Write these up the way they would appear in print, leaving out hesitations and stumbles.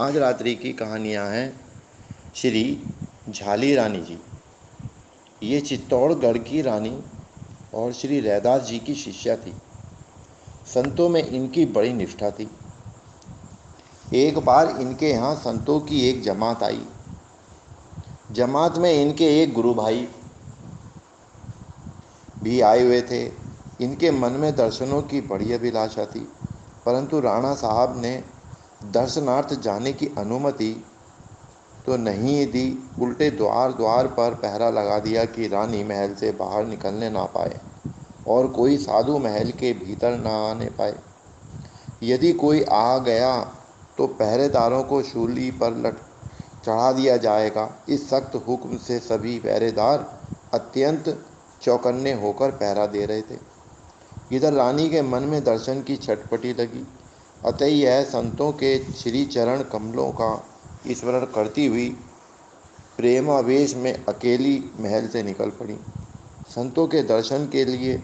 आज रात्रि की कहानियाँ हैं श्री झाली रानी जी। ये चित्तौड़गढ़ की रानी और श्री रैदास जी की शिष्या थी। संतों में इनकी बड़ी निष्ठा थी। एक बार इनके यहाँ संतों की एक जमात आई। जमात में इनके एक गुरु भाई भी आए हुए थे। इनके मन में दर्शनों की बड़ी अभिलाषा थी, परंतु राणा साहब ने दर्शनार्थ जाने की अनुमति तो नहीं दी। उल्टे द्वार द्वार पर पहरा लगा दिया कि रानी महल से बाहर निकलने ना पाए और कोई साधु महल के भीतर ना आने पाए। यदि कोई आ गया तो पहरेदारों को शूली पर लट चढ़ा दिया जाएगा। इस सख्त हुक्म से सभी पहरेदार अत्यंत चौकन्ने होकर पहरा दे रहे थे। इधर रानी के मन में दर्शन की छटपटी लगी, अतः यह संतों के श्री चरण कमलों का स्मरण करती हुई प्रेमावेश में अकेली महल से निकल पड़ी। संतों के दर्शन के लिए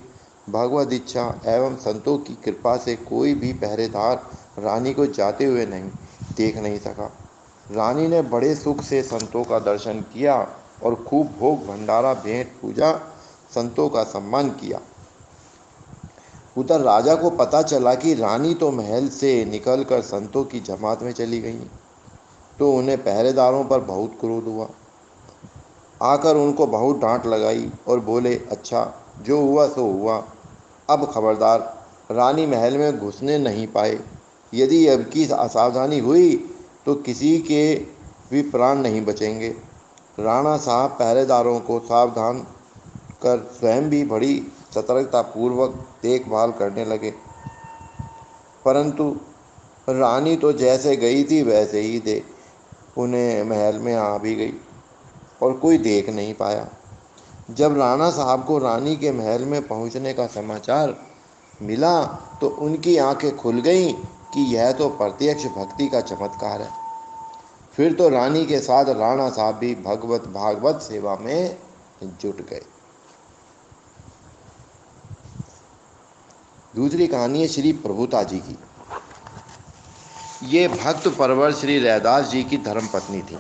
भगवद इच्छा एवं संतों की कृपा से कोई भी पहरेदार रानी को जाते हुए देख नहीं सका। रानी ने बड़े सुख से संतों का दर्शन किया और खूब भोग भंडारा भेंट पूजा संतों का सम्मान किया। उधर राजा को पता चला कि रानी तो महल से निकलकर संतों की जमात में चली गई, तो उन्हें पहरेदारों पर बहुत क्रोध हुआ। आकर उनको बहुत डांट लगाई और बोले, अच्छा जो हुआ सो हुआ, अब खबरदार रानी महल में घुसने नहीं पाए। यदि अब की असावधानी हुई तो किसी के भी प्राण नहीं बचेंगे। राणा साहब पहरेदारों को सावधान कर स्वयं भी बड़ी सतर्कतापूर्वक देखभाल करने लगे, परंतु रानी तो जैसे गई थी वैसे ही उन्हें महल में आ भी गई और कोई देख नहीं पाया। जब राणा साहब को रानी के महल में पहुंचने का समाचार मिला तो उनकी आंखें खुल गईं कि यह तो प्रत्यक्ष भक्ति का चमत्कार है। फिर तो रानी के साथ राणा साहब भी भगवत भागवत सेवा में जुट गए। दूसरी कहानी है श्री प्रभुता जी की। ये भक्त परवर श्री रैदास जी की धर्मपत्नी थी।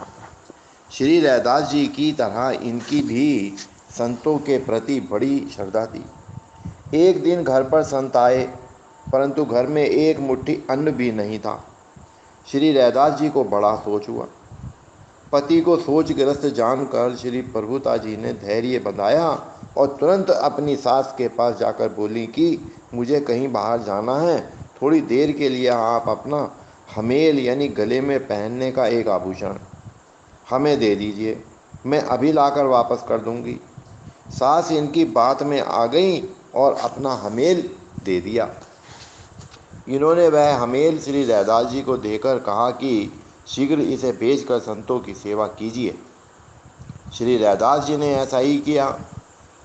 श्री रैदास जी की तरह इनकी भी संतों के प्रति बड़ी श्रद्धा थी। एक दिन घर पर संत आए, परंतु घर में एक मुट्ठी अन्न भी नहीं था। श्री रैदास जी को बड़ा सोच हुआ। पति को सोचग्रस्त जानकर श्री प्रभुता जी ने धैर्य बंधाया और तुरंत अपनी सास के पास जाकर बोली कि मुझे कहीं बाहर जाना है, थोड़ी देर के लिए आप अपना हमेल यानी गले में पहनने का एक आभूषण हमें दे दीजिए, मैं अभी लाकर वापस कर दूंगी। सास इनकी बात में आ गई और अपना हमेल दे दिया। इन्होंने वह हमेल श्री रैदास जी को देकर कहा कि शीघ्र इसे बेचकर संतों की सेवा कीजिए। श्री रैदास जी ने ऐसा ही किया।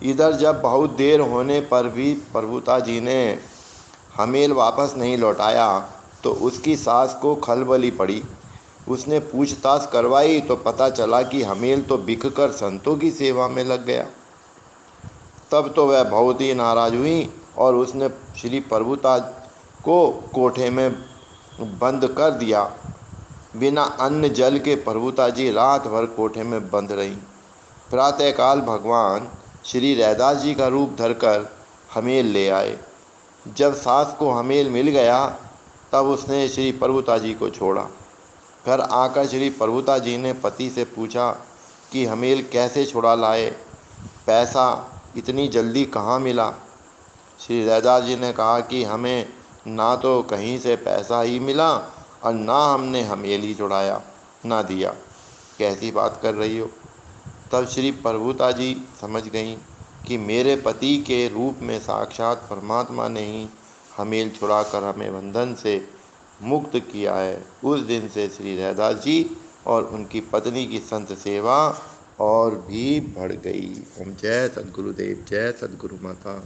इधर जब बहुत देर होने पर भी प्रभुता जी ने हमेल वापस नहीं लौटाया तो उसकी सास को खलबली पड़ी। उसने पूछताछ करवाई तो पता चला कि हमेल तो बिककर संतों की सेवा में लग गया। तब तो वह बहुत ही नाराज हुई और उसने श्री प्रभुता को कोठे में बंद कर दिया। बिना अन्न जल के प्रभुता जी रात भर कोठे में बंद रहीं। प्रातःकाल भगवान श्री रैदास जी का रूप धरकर हमेल ले आए। जब सास को हमेल मिल गया तब उसने श्री प्रभुता जी को छोड़ा। घर आकर श्री प्रभुता जी ने पति से पूछा कि हमेल कैसे छुड़ा लाए, पैसा इतनी जल्दी कहाँ मिला। श्री रैदास जी ने कहा कि हमें ना तो कहीं से पैसा ही मिला और ना हमने हमेल ही छुड़ाया, ना दिया। कैसी बात कर रही हो। तब श्री प्रभुता जी समझ गईं कि मेरे पति के रूप में साक्षात परमात्मा ने ही हमेल छुड़ाकर हमें बंधन से मुक्त किया है। उस दिन से श्री रैदास जी और उनकी पत्नी की संत सेवा और भी बढ़ गई। ओम जय सद्गुरुदेव, जय सद्गुरु माता।